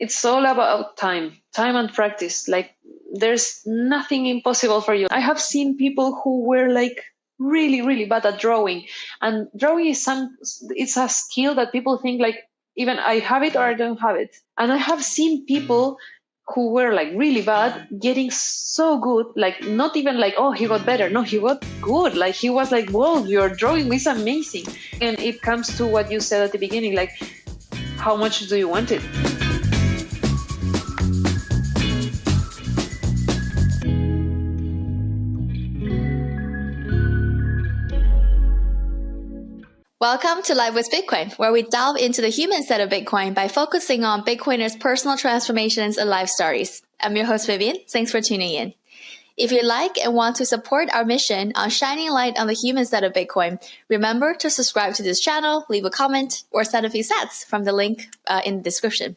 It's all about time and practice. Like there's nothing impossible for you. I have seen people who were like really, really bad at drawing, and drawing is it's a skill that people think like even I have it or I don't have it. And I have seen people who were like really bad getting so good, like not even like, oh, he got better. No, he got good. Like he was like, whoa, your drawing is amazing. And it comes to what you said at the beginning, like how much do you want it? Welcome to Live with Bitcoin, where we delve into the human side of Bitcoin by focusing on Bitcoiners' personal transformations and life stories. I'm your host, Vivian. Thanks for tuning in. If you like and want to support our mission on shining light on the human side of Bitcoin, remember to subscribe to this channel, leave a comment, or send a few sats from the link in the description.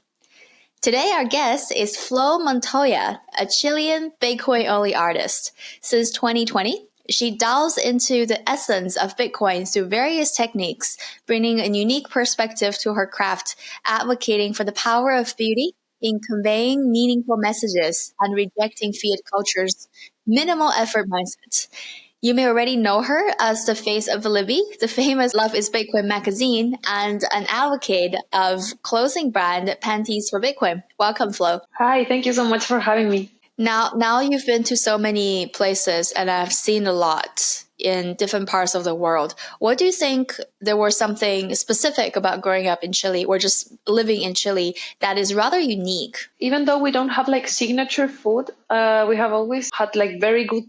Today, our guest is Flo Montoya, a Chilean Bitcoin-only artist. Since 2020, she delves into the essence of Bitcoin through various techniques, bringing a unique perspective to her craft, advocating for the power of beauty in conveying meaningful messages and rejecting fiat culture's minimal effort mindset. You may already know her as the face of Libby, the famous Love is Bitcoin magazine, and an advocate of clothing brand Panties for Bitcoin. Welcome, Flo. Hi, thank you so much for having me. Now you've been to so many places and I've seen a lot in different parts of the world. What do you think there was something specific about growing up in Chile or just living in Chile that is rather unique? Even though we don't have like signature food, we have always had like very good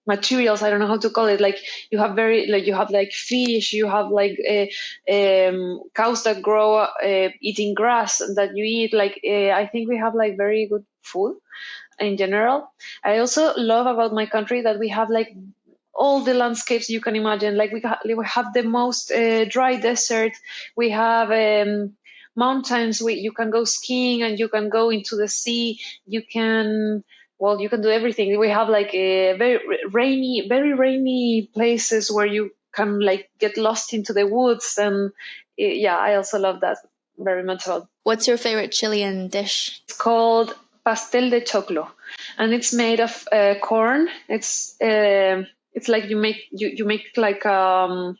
materials. I don't know how to call it. Like you have like fish, you have like cows that grow eating grass that you eat. Like I think we have like very good food in general. I also love about my country that we have like all the landscapes you can imagine. Like we have the most dry desert. We have mountains where you can go skiing and you can go into the sea. You can do everything. We have like a very rainy places where you can like get lost into the woods. And yeah, I also love that very much. What's your favorite Chilean dish? It's called pastel de choclo, and it's made of corn. It's like you make like how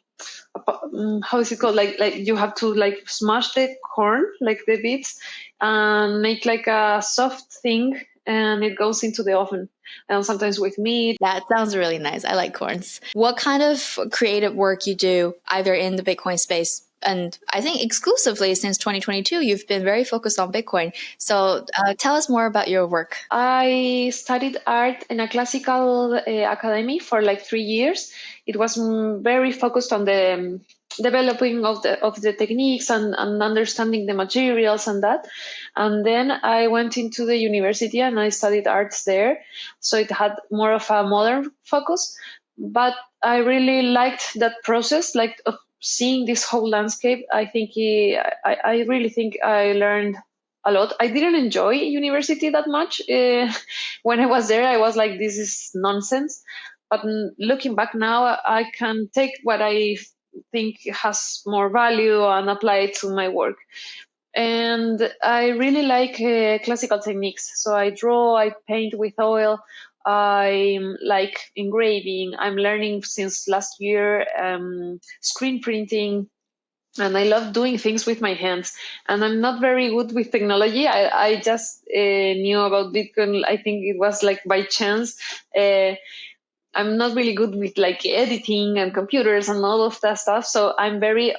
is it called? Like you have to like smash the corn, like the bits, and make like a soft thing, and it goes into the oven. And sometimes with meat. That sounds really nice. I like corns. What kind of creative work you do either in the Bitcoin space? And I think exclusively since 2022, you've been very focused on Bitcoin. So tell us more about your work. I studied art in a classical academy for like 3 years. It was very focused on the developing of the techniques and understanding the materials and that. And then I went into the university and I studied arts there. So it had more of a modern focus. But I really liked that process, like of seeing this whole landscape. I think I really think I learned a lot. I didn't enjoy university that much. When I was there, I was like, this is nonsense. But looking back now, I can take what I think has more value and apply it to my work. And I really like classical techniques. So I draw, I paint with oil. I like engraving. I'm learning since last year screen printing, and I love doing things with my hands. And I'm not very good with technology. I just knew about Bitcoin. I think it was like by chance. I'm not really good with like editing and computers and all of that stuff. So I'm very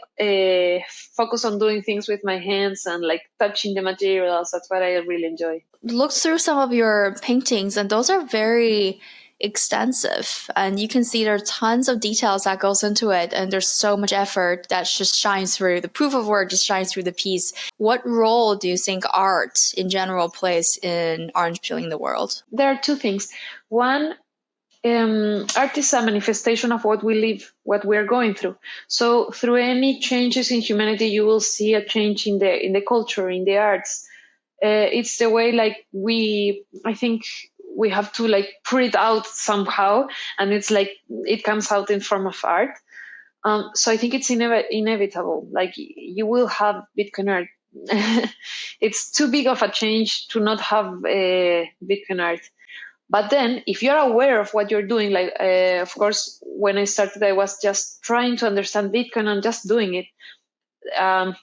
focused on doing things with my hands and like touching the materials. That's what I really enjoy. Look through some of your paintings, and those are very extensive, and you can see there are tons of details that goes into it, and there's so much effort that just shines through. The proof of work just shines through the piece. What role do you think art in general plays in orange peeling the world? There are two things. One, art is a manifestation of what we live, what we're going through. So through any changes in humanity, you will see a change in the culture, in the arts. It's the way like I think we have to like put it out somehow, and it's like it comes out in form of art. So I think it's inevitable. Like you will have Bitcoin art it's too big of a change to not have a Bitcoin art. But then if you're aware of what you're doing, like, of course, when I started, I was just trying to understand Bitcoin and just doing it.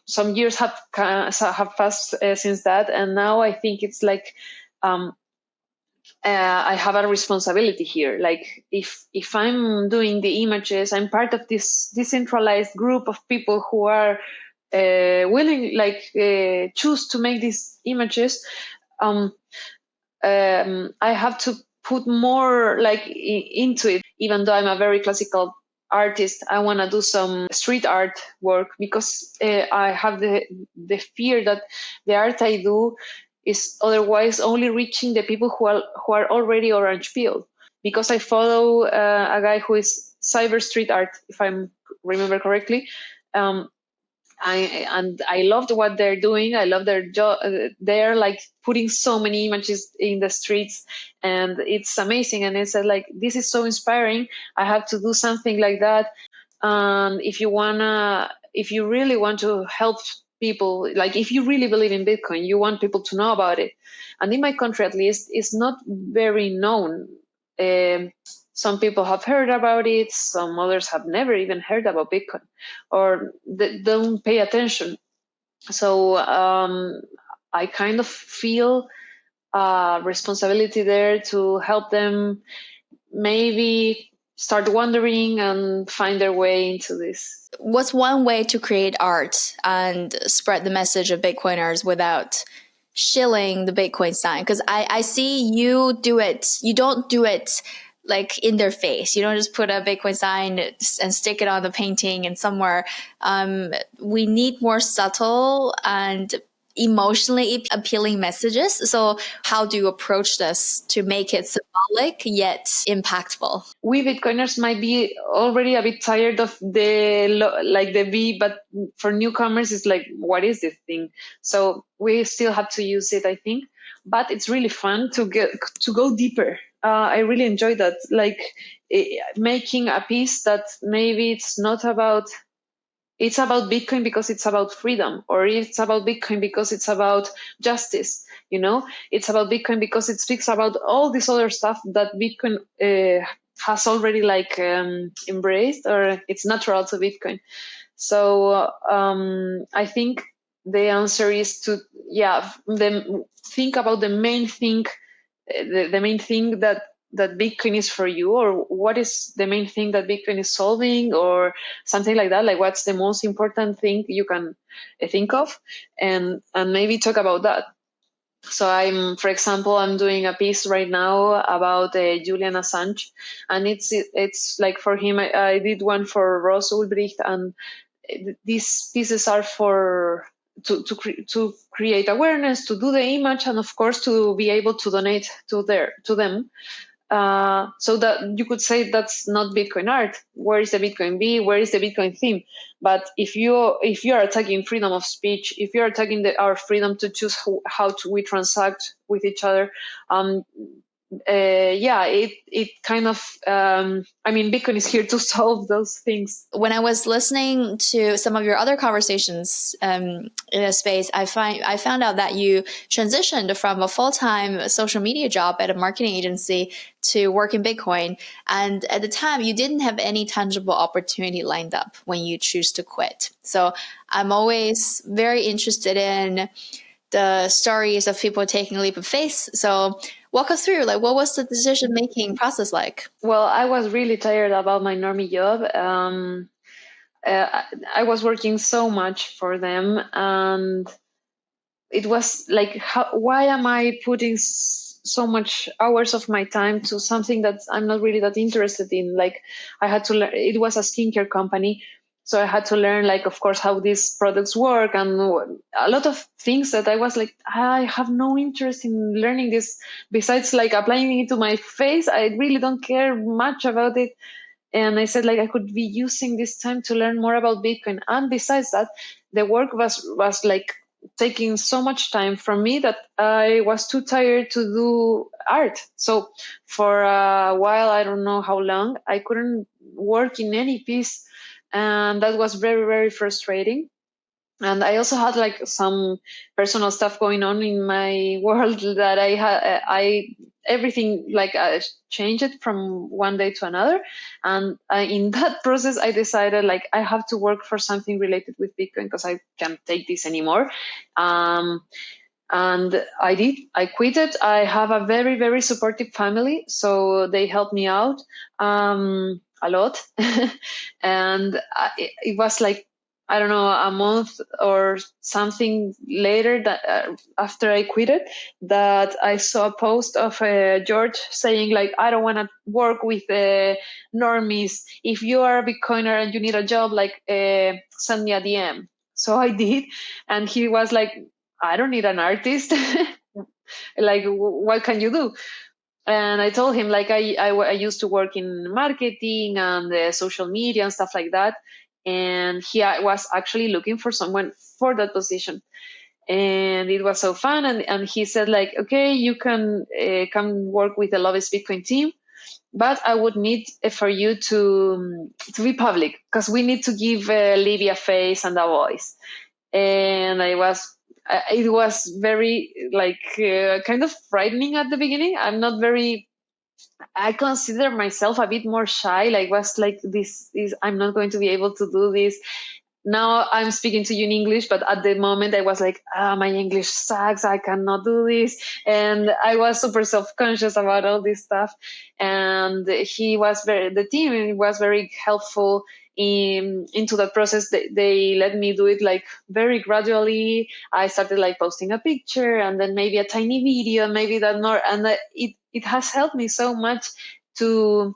Some years have passed since that. And now I think it's like, I have a responsibility here. Like, if I'm doing the images, I'm part of this decentralized group of people who are willing, like, choose to make these images. Um, I have to put more, like, into it. Even though I'm a very classical artist, I want to do some street art work, because I have the fear that the art I do is otherwise only reaching the people who are already orange pilled. Because I follow a guy who is cyber street art, if I remember correctly. Um, I loved what they're doing. I love their job. They're like putting so many images in the streets, and it's amazing. And it's like, this is so inspiring. I have to do something like that. And if you really want to help people, like, if you really believe in Bitcoin, you want people to know about it. And in my country, at least, it's not very known. Um, some people have heard about it. Some others have never even heard about Bitcoin, or they don't pay attention. So I kind of feel a responsibility there to help them maybe start wondering and find their way into this. What's one way to create art and spread the message of Bitcoiners without shilling the Bitcoin sign? Because I see you do it. You don't do it like in their face. You don't just put a Bitcoin sign and stick it on the painting and somewhere. We need more subtle and emotionally appealing messages. So how do you approach this to make it symbolic yet impactful? We Bitcoiners might be already a bit tired of the V, but for newcomers, it's like, what is this thing? So we still have to use it, I think. But it's really fun to go deeper. I really enjoy that, like, making a piece that maybe it's about Bitcoin because it's about freedom, or it's about Bitcoin because it's about justice. It's about Bitcoin because it speaks about all this other stuff that Bitcoin has already, like, embraced, or it's natural to Bitcoin. So I think the answer is to, think about the main thing, the main thing that Bitcoin is for you, or what is the main thing that Bitcoin is solving, or something like that. Like, what's the most important thing you can think of, and maybe talk about that. So for example, I'm doing a piece right now about Julian Assange, and it's like, for him, I did one for Ross Ulbricht, and these pieces are for to create awareness, to do the image, and of course to be able to donate to them. So that you could say that's not Bitcoin art. Where is the Bitcoin B? Where is the Bitcoin theme? But if you're attacking freedom of speech, if you're attacking our freedom to choose how we transact with each other, it kind of, Bitcoin is here to solve those things. When I was listening to some of your other conversations in a space, I found out that you transitioned from a full-time social media job at a marketing agency to work in Bitcoin. And at the time, you didn't have any tangible opportunity lined up when you choose to quit. So I'm always very interested in the stories of people taking a leap of faith. So walk us through, like, what was the decision-making process like? Well, I was really tired about my normie job. I was working so much for them, and it was like, why am I putting so much hours of my time to something that I'm not really that interested in? Like, I had to learn. It was a skincare company, so I had to learn, like, of course, how these products work, and a lot of things that I was like, I have no interest in learning this. Besides, like, applying it to my face, I really don't care much about it. And I said, like, I could be using this time to learn more about Bitcoin. And besides that, the work was like taking so much time from me that I was too tired to do art. So for a while, I don't know how long, I couldn't work in any piece. And that was very, very frustrating. And I also had like some personal stuff going on in my world that I everything like changed from one day to another. And in that process, I decided like I have to work for something related with Bitcoin because I can't take this anymore. And I did. I quit it. I have a very, very supportive family, so they helped me out a lot. And it was like, I don't know, a month or something later that after I quit it, that I saw a post of George saying like, I don't want to work with normies. If you are a Bitcoiner and you need a job, like send me a DM. So I did, and he was like, I don't need an artist. Like, what can you do? And I told him, like, I used to work in marketing and social media and stuff like that. And he was actually looking for someone for that position. And it was so fun. And he said, like, okay, you can come work with the Lobbyist Bitcoin team, but I would need for you to be public because we need to give Libby a face and a voice. And it was very like kind of frightening at the beginning. I consider myself a bit more shy, like was like this is I'm not going to be able to do this. Now I'm speaking to you in English, but at the moment I was like, my English sucks, I cannot do this. And I was super self-conscious about all this stuff. And the team was very helpful into that process. They let me do it like very gradually. I started like posting a picture and then maybe a tiny video, maybe that more. And it has helped me so much to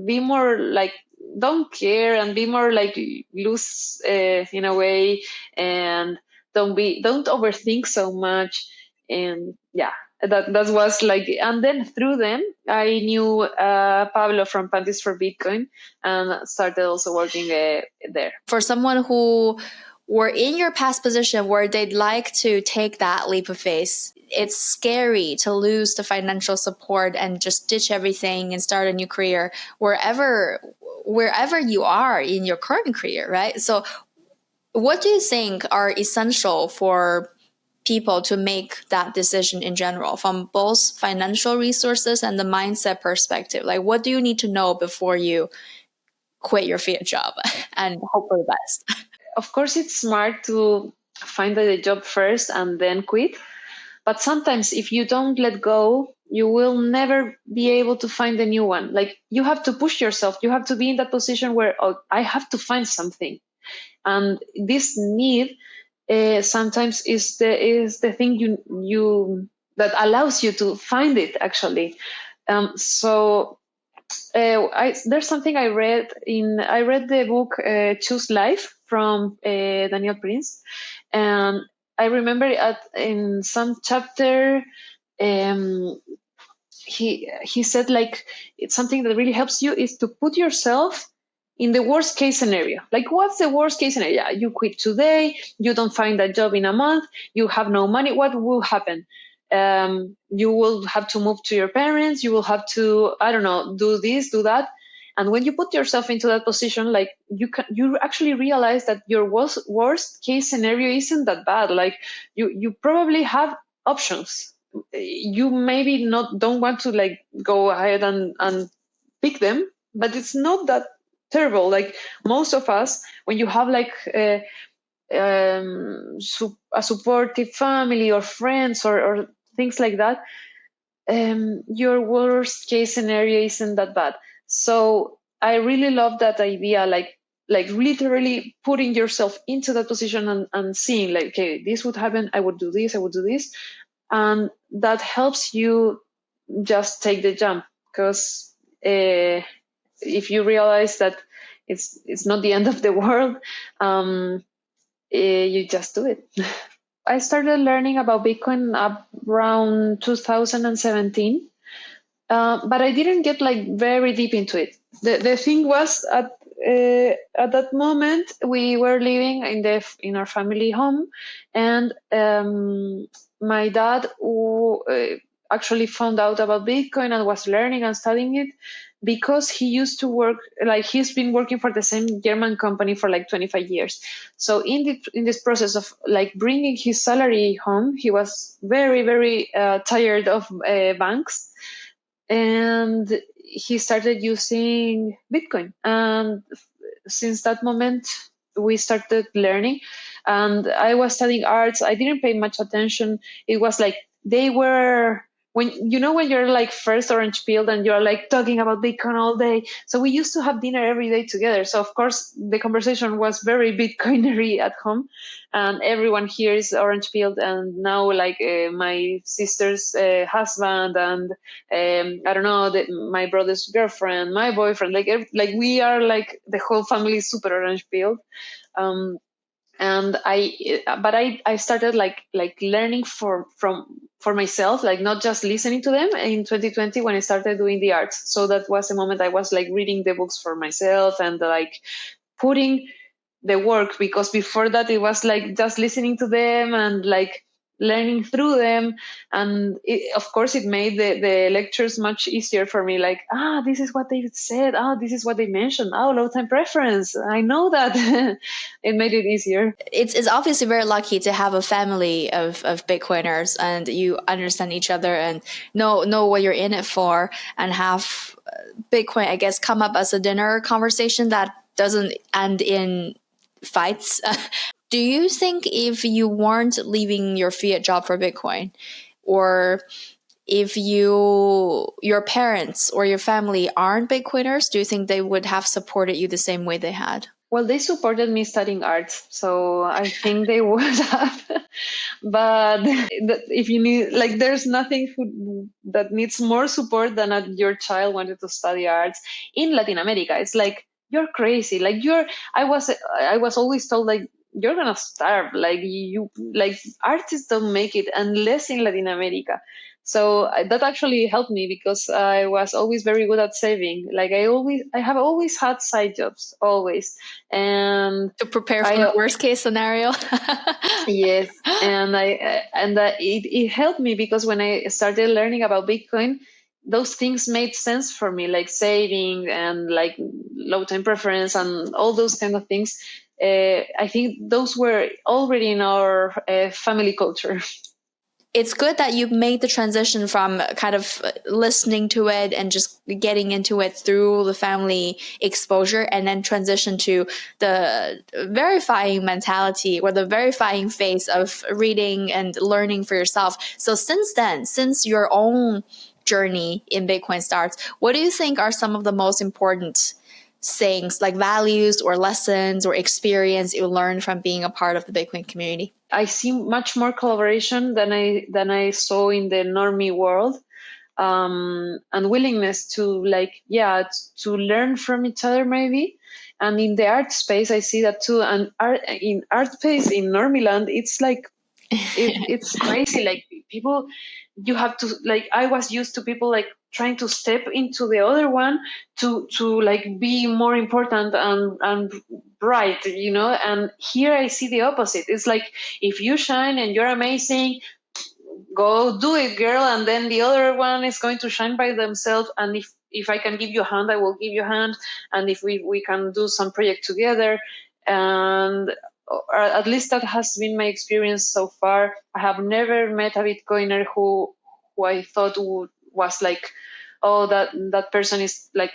be more like don't care and be more like loose in a way, and don't overthink so much. And yeah, that was like, and then through them I knew Pablo from Panties for Bitcoin and started also working there. For someone who were in your past position where they'd like to take that leap of faith, it's scary to lose the financial support and just ditch everything and start a new career wherever you are in your current career, right? So what do you think are essential for people to make that decision in general, from both financial resources and the mindset perspective? Like, what do you need to know before you quit your fiat job and hope for the best? Of course, it's smart to find a job first and then quit. But sometimes if you don't let go, you will never be able to find a new one. Like, you have to push yourself. You have to be in that position where, oh, I have to find something. And this need sometimes is the thing you that allows you to find it actually. So there's something I read the book Choose Life from Daniel Prince, and I remember in some chapter he said like it's something that really helps you is to put yourself in the worst case scenario. Like, what's the worst case scenario? Yeah, you quit today, you don't find a job in a month, you have no money. What will happen? You will have to move to your parents, you will have to, I don't know, do this, do that. And when you put yourself into that position, like you actually realize that your worst case scenario isn't that bad. Like you probably have options. You maybe don't want to like go ahead and pick them, but it's not that terrible. Like most of us, when you have like a supportive family or friends or things like that, your worst case scenario isn't that bad. So I really love that idea, like literally putting yourself into that position and seeing like, okay, this would happen, I would do this, and that helps you just take the jump. Because if you realize that it's not the end of the world, you just do it. I started learning about Bitcoin around 2017, but I didn't get like very deep into it. The thing was at that moment we were living in our family home, and my dad actually found out about Bitcoin and was learning and studying it because he used to work, like he's been working for the same German company for like 25 years. So in this process of like bringing his salary home, he was very, very tired of banks, and he started using Bitcoin. And since that moment, we started learning. And I was studying arts. I didn't pay much attention. It was like they were, when you're like first orange pilled and you're like talking about Bitcoin all day. So we used to have dinner every day together. So of course the conversation was very Bitcoinery at home, and everyone here is orange pilled. And now like my sister's husband, and I don't know, my brother's girlfriend, my boyfriend, like we are like the whole family is super orange pilled. Um, and I started like learning for myself, like not just listening to them in 2020 when I started doing the arts. So that was the moment I was like reading the books for myself and like putting the work, because before that it was like just listening to them and like learning through them. And of course it made the lectures much easier for me, like this is what they said, this is what they mentioned, low time preference, I know that. It made it easier. It's obviously very lucky to have a family of Bitcoiners, and you understand each other and know what you're in it for, and have Bitcoin, I guess, come up as a dinner conversation that doesn't end in fights. Do you think if you weren't leaving your fiat job for Bitcoin, or if your parents or your family aren't Bitcoiners, do you think they would have supported you the same way they had? Well, they supported me studying arts, so I think they would have. But if you need, like, there's nothing that needs more support than your child wanted to study arts in Latin America. It's like, you're crazy. Like I was always told, like, you're gonna starve. Like like artists don't make it unless in Latin America. So that actually helped me because I was always very good at saving. Like I have always had side jobs, always. And To prepare for the I worst case scenario? yes, and it helped me because when I started learning about Bitcoin, those things made sense for me, like saving and like low time preference and all those kind of things. I think those were already in our family culture. It's good that you made the transition from kind of listening to it and just getting into it through the family exposure, and then transition to the verifying mentality or the verifying phase of reading and learning for yourself. So since then, since your own journey in Bitcoin starts, what do you think are some of the most important things, like values or lessons or experience you learned from being a part of the Bitcoin community? I see much more collaboration than I saw in the normie world, and willingness to to learn from each other maybe. And in the art space, I see that too. And in art space in normie land, it's like it's crazy. Like people, you have to like. I was used to people like trying to step into the other one to like be more important and bright, and here I see the opposite. It's like, if you shine and you're amazing, go do it, girl, and then the other one is going to shine by themselves. And if I can give you a hand, I will give you a hand. And if we can do some project together. And or at least that has been my experience so far. I have never met a Bitcoiner who I thought was like, oh, that person is like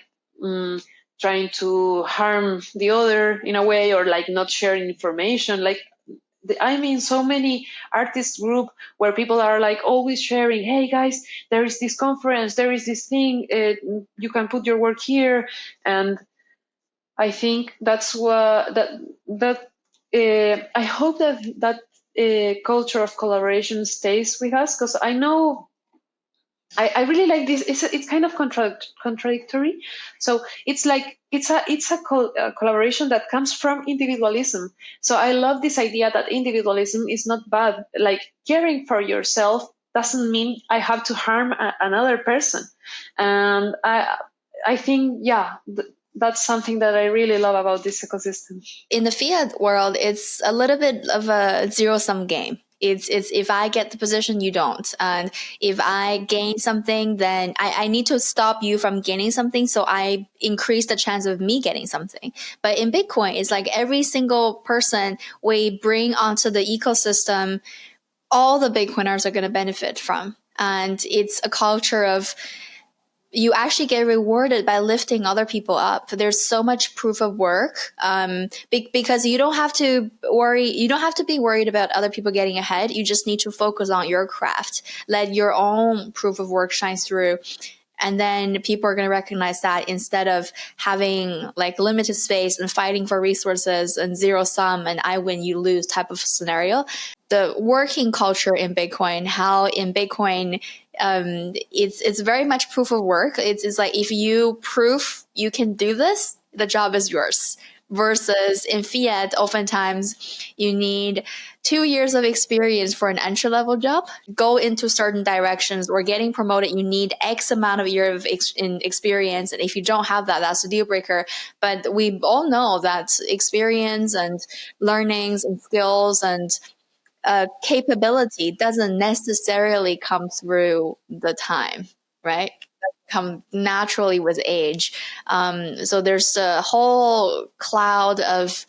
trying to harm the other in a way, or like not sharing information. Like I'm in so many artist group where people are like always sharing, hey guys, there is this conference, there is this thing, you can put your work here. And I think that's what that I hope that culture of collaboration stays with us, because I know I really like this. It's kind of contradictory. So it's like a collaboration that comes from individualism. So I love this idea that individualism is not bad. Like caring for yourself doesn't mean I have to harm another person. And I think that's something that I really love about this ecosystem. In the fiat world, it's a little bit of a zero-sum game. It's if I get the position, you don't. And if I gain something, then I need to stop you from gaining something. So I increase the chance of me getting something. But in Bitcoin, it's like every single person we bring onto the ecosystem, all the Bitcoiners are going to benefit from. And it's a culture of you actually get rewarded by lifting other people up. There's so much proof of work because you don't have to worry. You don't have to be worried about other people getting ahead. You just need to focus on your craft. Let your own proof of work shine through. And then people are going to recognize that instead of having like limited space and fighting for resources and zero sum and I win, you lose type of scenario. The working culture in Bitcoin, how in Bitcoin, it's very much proof of work. It's like if you prove you can do this, the job is yours. Versus in fiat, oftentimes you need 2 years of experience for an entry level job. Go into certain directions or getting promoted, you need X amount of year of experience. And if you don't have that, that's a deal breaker. But we all know that experience and learnings and skills and capability doesn't necessarily come through the time, right? Come naturally with age. So there's a whole cloud of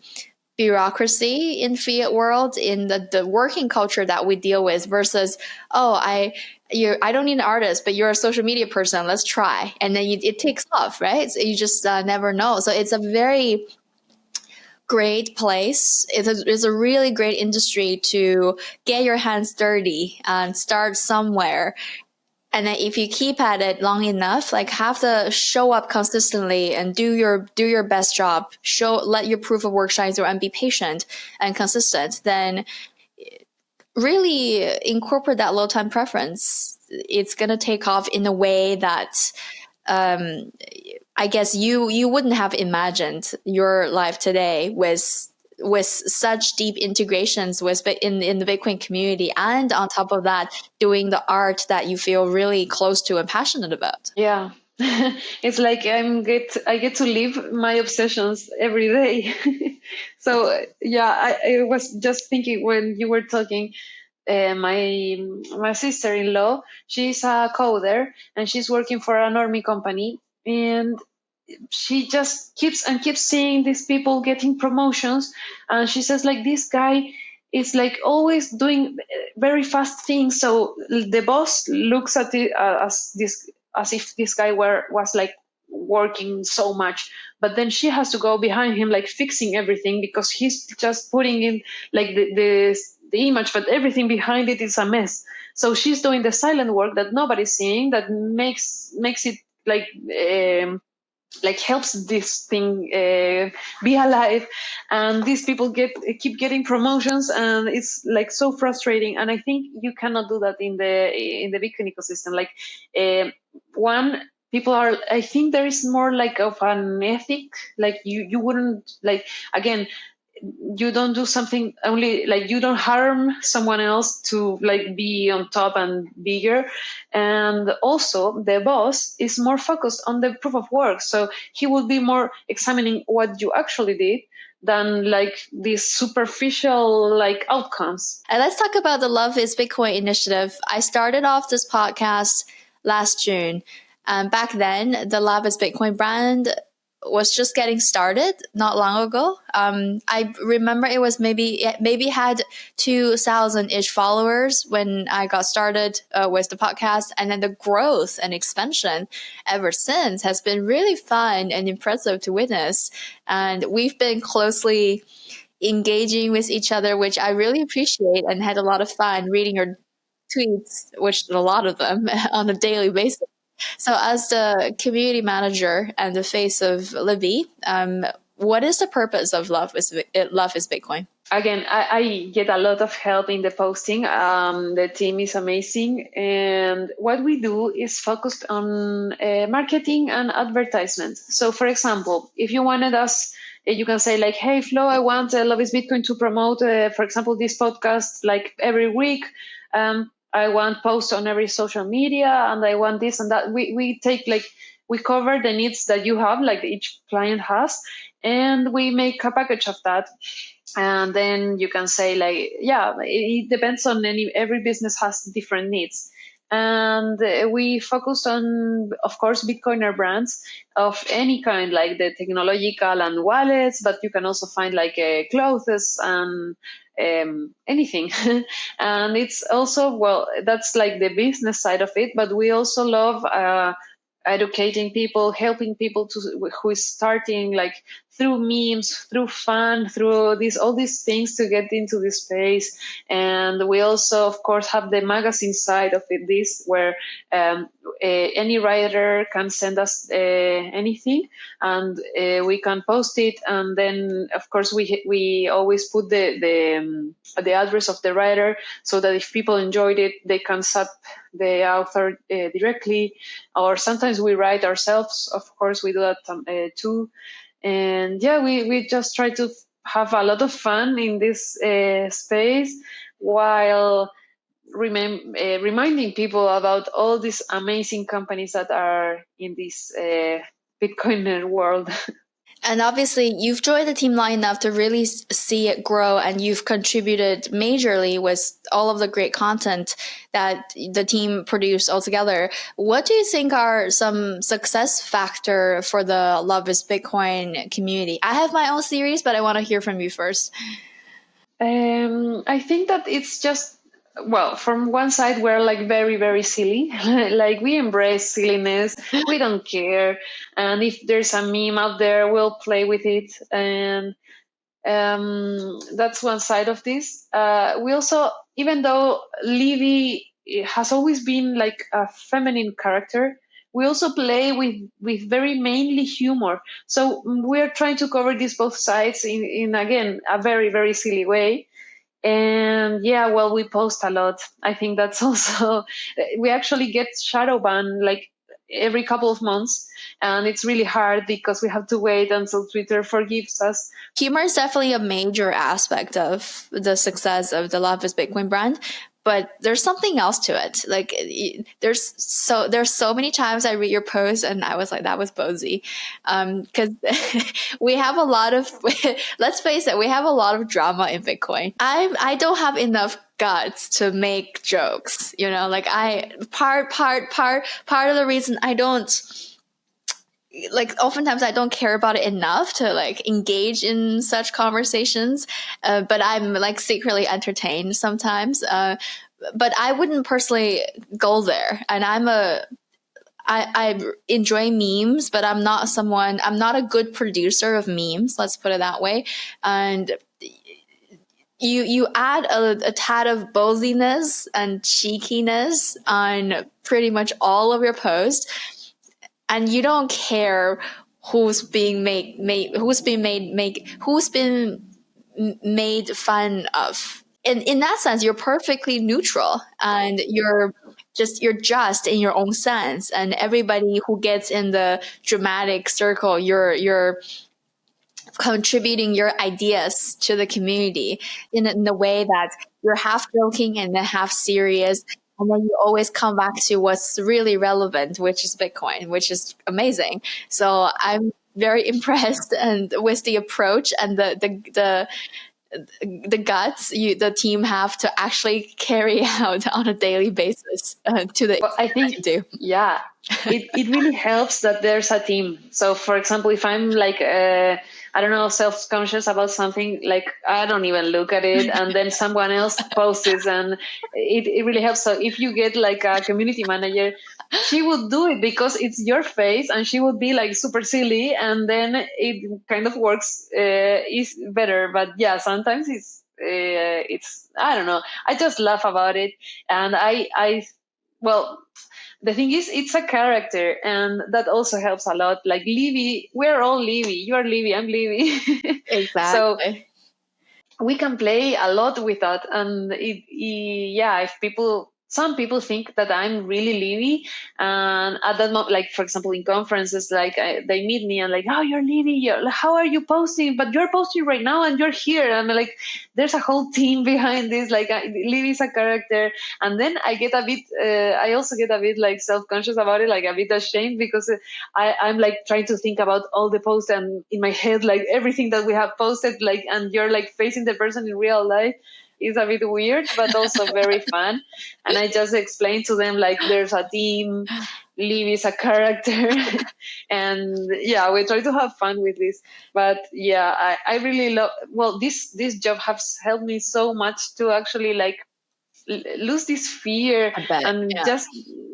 bureaucracy in fiat world in the working culture that we deal with versus, I don't need an artist, but you're a social media person. Let's try. And then it takes off, right? So you just never know. So it's a very great place. It's a really great industry to get your hands dirty and start somewhere. And then if you keep at it long enough, like have to show up consistently and do your best job, let your proof of work shine through and be patient and consistent, then really incorporate that low time preference. It's going to take off in a way that I guess you wouldn't have imagined your life today with such deep integrations in the Bitcoin community, and on top of that, doing the art that you feel really close to and passionate about. Yeah. It's like I get to live my obsessions every day. So yeah, I was just thinking when you were talking, my sister-in-law, she's a coder and she's working for a normie company, and she just keeps seeing these people getting promotions, and she says like this guy is like always doing very fast things, so the boss looks at it as if this guy was like working so much, but then she has to go behind him like fixing everything because he's just putting in like the image, but everything behind it is a mess. So she's doing the silent work that nobody's seeing, that makes it like helps this thing be alive, and these people keep getting promotions, and it's like so frustrating. And I think you cannot do that in the Bitcoin ecosystem. Like one, people are, I think there is more like of an ethic, like you wouldn't, like, again, you don't do something only, like you don't harm someone else to like be on top and bigger. And also the boss is more focused on the proof of work, so he will be more examining what you actually did than like these superficial like outcomes. And let's talk about the Love is Bitcoin initiative. I started off this podcast last June. Back then, the Love is Bitcoin brand was just getting started not long ago. I remember it was maybe had 2,000-ish followers when I got started with the podcast. And then the growth and expansion ever since has been really fun and impressive to witness. And we've been closely engaging with each other, which I really appreciate, and had a lot of fun reading your tweets, which a lot of them on a daily basis. So as the community manager and the face of Libby, what is the purpose of Love is Bitcoin? Again, I get a lot of help in the posting. The team is amazing. And what we do is focused on marketing and advertisement. So for example, if you wanted us, you can say like, hey, Flo, I want Love is Bitcoin to promote, for example, this podcast like every week. I want posts on every social media, and I want this and that. We take like, we cover the needs that you have, like each client has, and we make a package of that. And then you can say like, yeah, it depends on every business has different needs. And we focused on, of course, Bitcoiner brands of any kind, like the technological and wallets, but you can also find like clothes and anything. And it's also, well, that's like the business side of it, but we also love educating people, helping people to who is starting, like through memes, through fun, through these all these things to get into this space. And we also, of course, have the magazine side of it, this where any writer can send us anything, and we can post it. And then, of course, we always put the address of the writer, so that if people enjoyed it, they can sub the author directly, or sometimes we write ourselves. Of course, we do that too. And yeah, we just try to have a lot of fun in this space, while reminding people about all these amazing companies that are in this Bitcoiner world. And obviously, you've joined the team long enough to really see it grow, and you've contributed majorly with all of the great content that the team produced altogether. What do you think are some success factor for the Love is Bitcoin community? I have my own theories, but I want to hear from you first. I think that it's just, well, from one side, we're like very, very silly. Like we embrace silliness. We don't care. And if there's a meme out there, we'll play with it. And that's one side of this. We also, even though Libby has always been like a feminine character, we also play with very mainly humor. So we're trying to cover these both sides in again a very, very silly way. And yeah, well, we post a lot. I think that's also, we actually get shadow ban like every couple of months, and it's really hard because we have to wait until Twitter forgives us. Humor is definitely a major aspect of the success of the Love is Bitcoin brand, but there's something else to it. Like there's so many times I read your post and I was like, that was Bozy, because we have a lot of let's face it, we have a lot of drama in Bitcoin. I don't have enough guts to make jokes, like I part of the reason I don't, like, oftentimes I don't care about it enough to like engage in such conversations, but I'm like secretly entertained sometimes. But I wouldn't personally go there, and I enjoy memes, but I'm not a good producer of memes. Let's put it that way. And you add a tad of boziness and cheekiness on pretty much all of your posts, and you don't care who's being made fun of. In that sense, you're perfectly neutral, and you're just in your own sense. And everybody who gets in the dramatic circle, you're contributing your ideas to the community in the way that you're half joking and then half serious. And then you always come back to what's really relevant, which is Bitcoin, which is amazing. So I'm very impressed and with the approach and the guts the team have to actually carry out on a daily basis to the Well, I extent that think, you do. yeah, it really helps that there's a team. So, for example, if I'm like, I don't know, self-conscious about something, like I don't even look at it, and then someone else posts it, and it really helps. So, if you get like a community manager, she would do it because it's your face, and she would be like super silly, and then it kind of works is better. But yeah, sometimes it's I don't know. I just laugh about it, and well, the thing is, it's a character, and that also helps a lot. Like Libby, we're all Libby. You are Libby, I'm Libby. So Exactly. we can play a lot with that, and yeah, if people some people think that I'm really Libby, and at that moment, like for example in conferences, like they meet me and like, oh, you're Libby, how are you posting? But you're posting right now and you're here. And I'm like, there's a whole team behind this. Like Libby is a character, and then I also get a bit like self-conscious about it, like a bit ashamed, because I'm like trying to think about all the posts and in my head like everything that we have posted, like, and you're like facing the person in real life. Is a bit weird, but also very fun. And I just explained to them like there's a team, Liv is a character, and yeah, we try to have fun with this. But yeah, I really love. Well, this job has helped me so much to actually like lose this fear I bet. and Yeah. just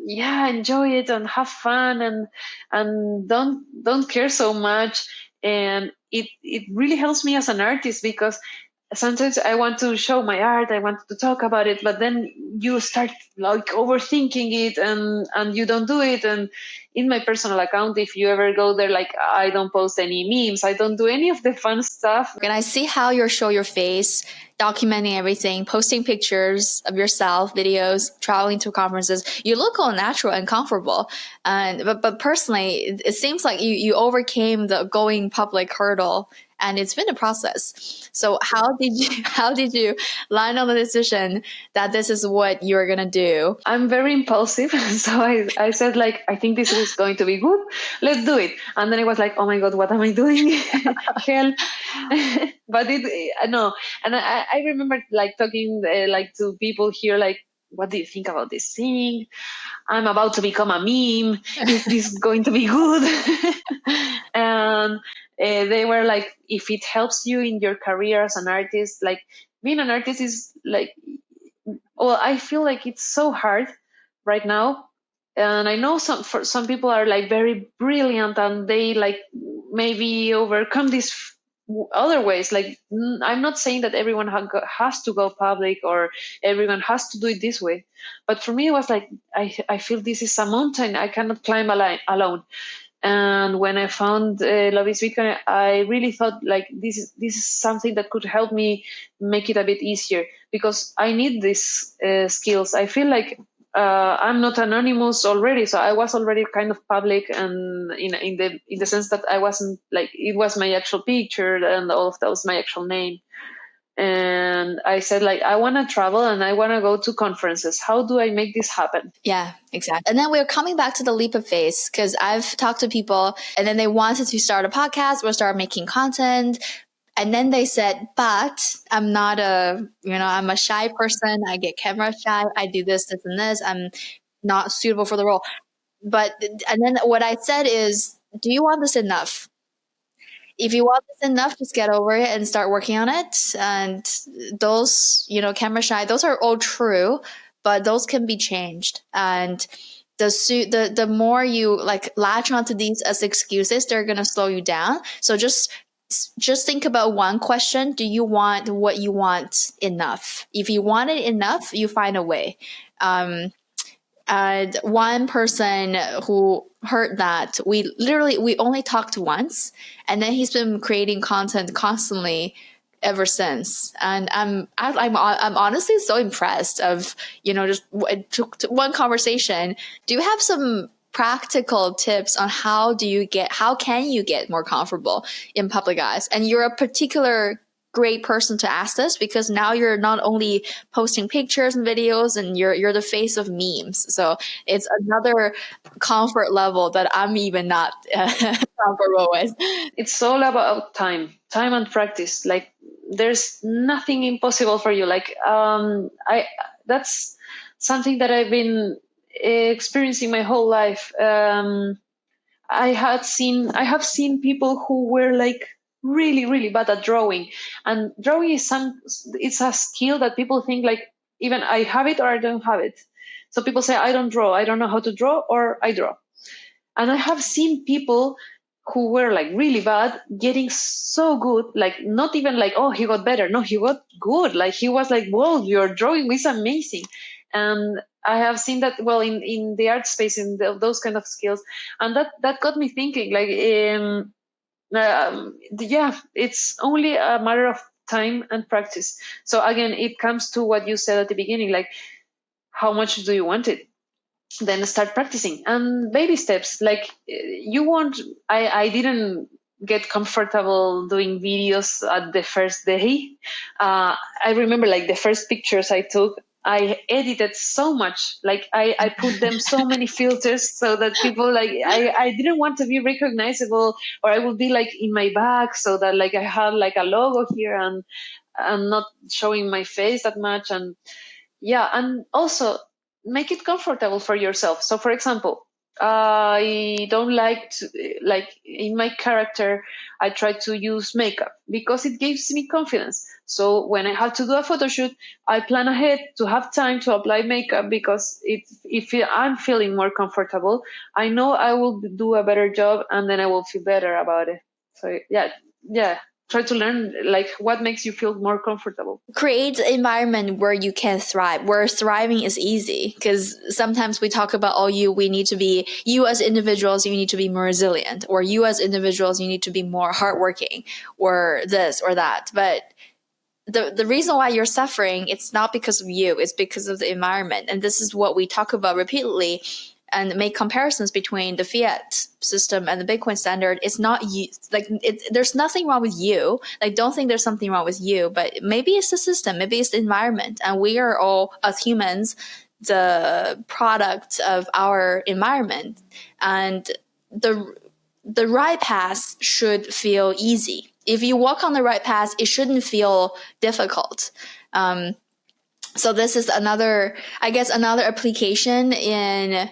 enjoy it and have fun, and don't care so much. And it really helps me as an artist, because sometimes I want to show my art, I want to talk about it, but then you start like overthinking it, and you don't do it. And in my personal account, if you ever go there, like I don't post any memes, I don't do any of the fun stuff. And I see how you show your face, documenting everything, posting pictures of yourself, videos, traveling to conferences. You look all natural and comfortable. And but personally, it seems like you overcame the going public hurdle, and it's been a process. So how did you land on the decision that this is what you're gonna do? I'm very impulsive. So I said like, I think this is going to be good. Let's do it. And then it was like, oh my God, what am I doing? Help. But no. And I remember like talking like to people here, like, what do you think about this thing? I'm about to become a meme. Is this going to be good? And they were like, if it helps you in your career as an artist, like being an artist is like, well, I feel like it's so hard right now. And I know for some people are like very brilliant and they like maybe overcome this other ways. Like I'm not saying that everyone has to go public or everyone has to do it this way, but for me it was like I feel this is a mountain I cannot climb alone. And when I found Love is Bitcoin, I really thought like this is something that could help me make it a bit easier, because I need these skills. I feel like I'm not anonymous already, so I was already kind of public, and in the sense that I wasn't like, it was my actual picture and all of that was my actual name. And I said like, I want to travel and I want to go to conferences. How do I make this happen? Yeah, exactly. And then we're coming back to the leap of faith, because I've talked to people and then they wanted to start a podcast or start making content. And then they said, but I'm not I'm a shy person. I get camera shy. I do this, this, and this. I'm not suitable for the role. And then what I said is, do you want this enough? If you want this enough, just get over it and start working on it. And those, camera shy, those are all true, but those can be changed. And the more you like latch onto these as excuses, they're gonna slow you down. So just think about one question: do you want what you want enough? If you want it enough, you find a way. And one person who heard that, we only talked once, and then he's been creating content constantly ever since. And I'm honestly so impressed of, just one conversation. Do you have some practical tips on how can you get more comfortable in public eyes? And you're a particular great person to ask this, because now you're not only posting pictures and videos, and you're the face of memes. So it's another comfort level that I'm even not comfortable with. It's all about time and practice. Like there's nothing impossible for you. Like I that's something that I've been experiencing my whole life. I have seen people who were like really really bad at drawing, and drawing is it's a skill that people think like, even I have it or I don't have it. So people say, I don't draw, I don't know how to draw, or I draw. And I have seen people who were like really bad getting so good, like not even like, oh, he got better. No, he got good. Like he was like, whoa, your drawing is amazing. And I have seen that, well, in the art space, in those kind of skills. And that got me thinking like, yeah, it's only a matter of time and practice. So again, it comes to what you said at the beginning, like how much do you want it? Then start practicing, and baby steps. Like you won't, I didn't get comfortable doing videos at the first day. I remember like the first pictures I took, I edited so much. Like I put them so many filters so that people like, I didn't want to be recognizable, or I would be like in my back so that like I had like a logo here, and not showing my face that much. And yeah, and also make it comfortable for yourself. So for example, I don't like to, like in my character, I try to use makeup because it gives me confidence. So when I have to do a photo shoot, I plan ahead to have time to apply makeup, because if I'm feeling more comfortable, I know I will do a better job, and then I will feel better about it. So yeah, try to learn like what makes you feel more comfortable. Create an environment where you can thrive, where thriving is easy. Because sometimes we talk about, oh, we need to be, you as individuals, you need to be more resilient, or you as individuals, you need to be more hardworking, or this or that. But the reason why you're suffering, it's not because of you, it's because of the environment. And this is what we talk about repeatedly, and make comparisons between the fiat system and the Bitcoin standard. It's not you, like there's nothing wrong with you. Like, don't think there's something wrong with you, but maybe it's the system, maybe it's the environment, and we are all, as humans, the product of our environment. And the right path should feel easy. If you walk on the right path, it shouldn't feel difficult. So this is another, I guess, another application in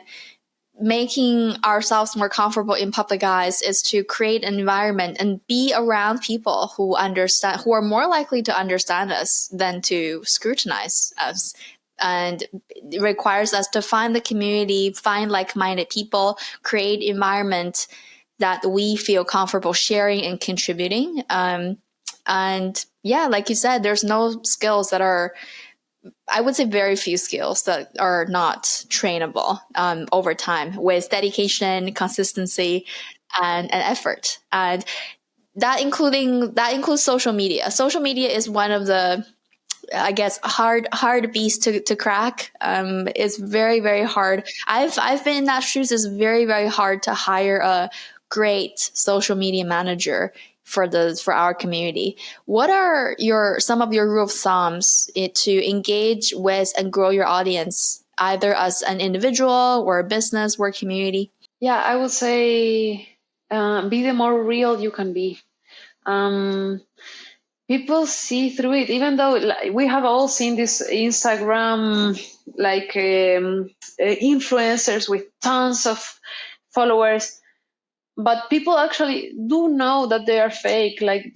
making ourselves more comfortable in public eyes, is to create an environment and be around people who understand, who are more likely to understand us than to scrutinize us. And it requires us to find the community, find like-minded people, create environment that we feel comfortable sharing and contributing. And yeah, like you said, there's no skills that are, I would say very few skills that are not trainable over time, with dedication, consistency, and effort. And that includes social media. Social media is one of the, I guess, hard beast to crack. It's very, very hard. I've been in that shoes. It's very, very hard to hire a great social media manager for our community. What are some of your rule of thumbs to engage with and grow your audience, either as an individual or a business or community? Yeah, I would say be the more real you can be. People see through it, even though like, we have all seen this Instagram like influencers with tons of followers, but people actually do know that they are fake. Like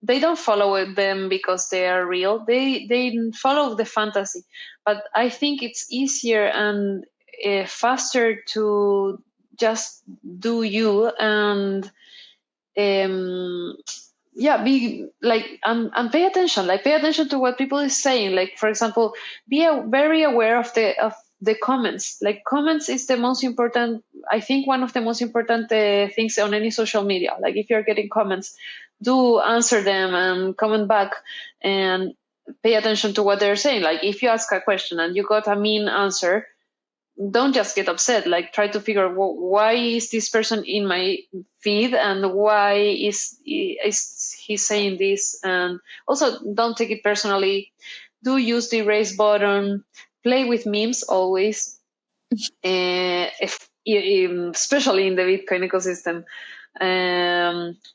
they don't follow them because they are real. They follow the fantasy. But I think it's easier and faster to just do you, and yeah, be like, and pay attention. Like pay attention to what people is saying. Like for example, be very aware of the comments. Like comments is the most important, I think one of the most important things on any social media. Like if you're getting comments, do answer them and comment back, and pay attention to what they're saying. Like if you ask a question and you got a mean answer, don't just get upset. Like try to figure out, why is this person in my feed, and why is he saying this. And also don't take it personally. Do use the erase button. Play with memes always, especially in the Bitcoin ecosystem.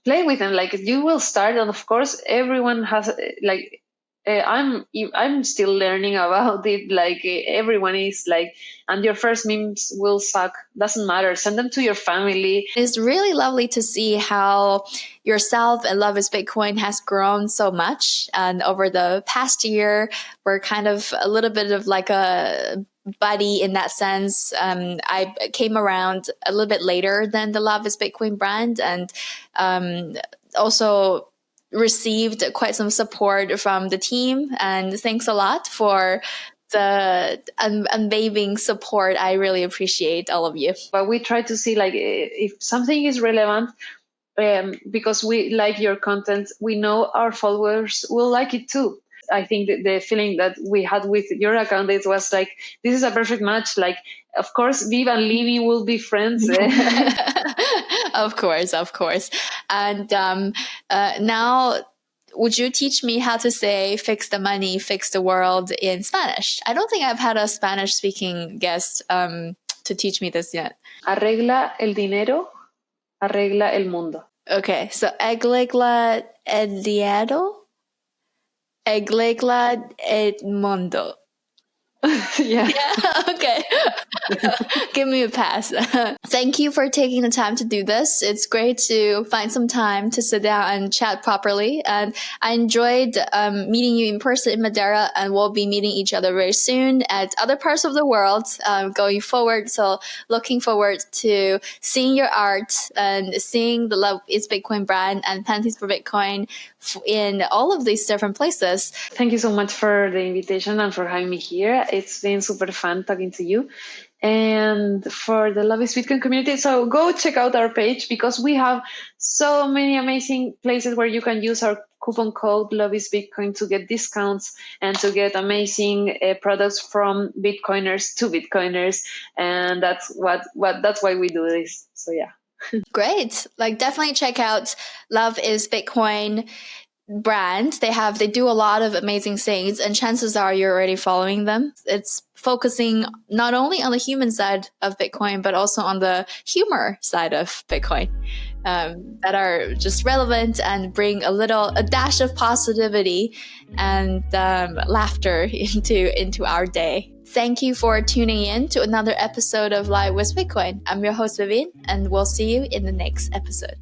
Play with them. Like you will start, and of course everyone has like I'm still learning about it. Like everyone is like, and your first memes will suck. Doesn't matter. Send them to your family. It's really lovely to see how yourself and Love is Bitcoin has grown so much. And over the past year, we're kind of a little bit of like a buddy in that sense. I came around a little bit later than the Love is Bitcoin brand, and also received quite some support from the team. And thanks a lot for the unwavering support. I really appreciate all of you. But we try to see like if something is relevant, because we like your content, we know our followers will like it too. I think the feeling that we had with your account, it was like, this is a perfect match. Like, of course, Viv and Libby will be friends. Of course. And now, would you teach me how to say fix the money, fix the world in Spanish? I don't think I've had a Spanish speaking guest to teach me this yet. Arregla el dinero, arregla el mundo. Okay, so arregla el dinero, arregla el mundo. Yeah. Okay. Give me a pass. Thank you for taking the time to do this. It's great to find some time to sit down and chat properly. And I enjoyed meeting you in person in Madeira, and we'll be meeting each other very soon at other parts of the world going forward. So looking forward to seeing your art and seeing the Love is Bitcoin brand and Panties for Bitcoin in all of these different places. Thank you so much for the invitation and for having me here. It's been super fun talking to you. And for the Love is Bitcoin community, so go check out our page, because we have so many amazing places where you can use our coupon code Love is Bitcoin to get discounts and to get amazing products from Bitcoiners to Bitcoiners. And that's why we do this. So yeah. Great. Like, definitely check out Love is Bitcoin brand. They do a lot of amazing things, and chances are you're already following them. It's focusing not only on the human side of Bitcoin, but also on the humor side of Bitcoin that are just relevant and bring a dash of positivity and laughter into our day. Thank you for tuning in to another episode of Live with Bitcoin. I'm your host, Vivian, and we'll see you in the next episode.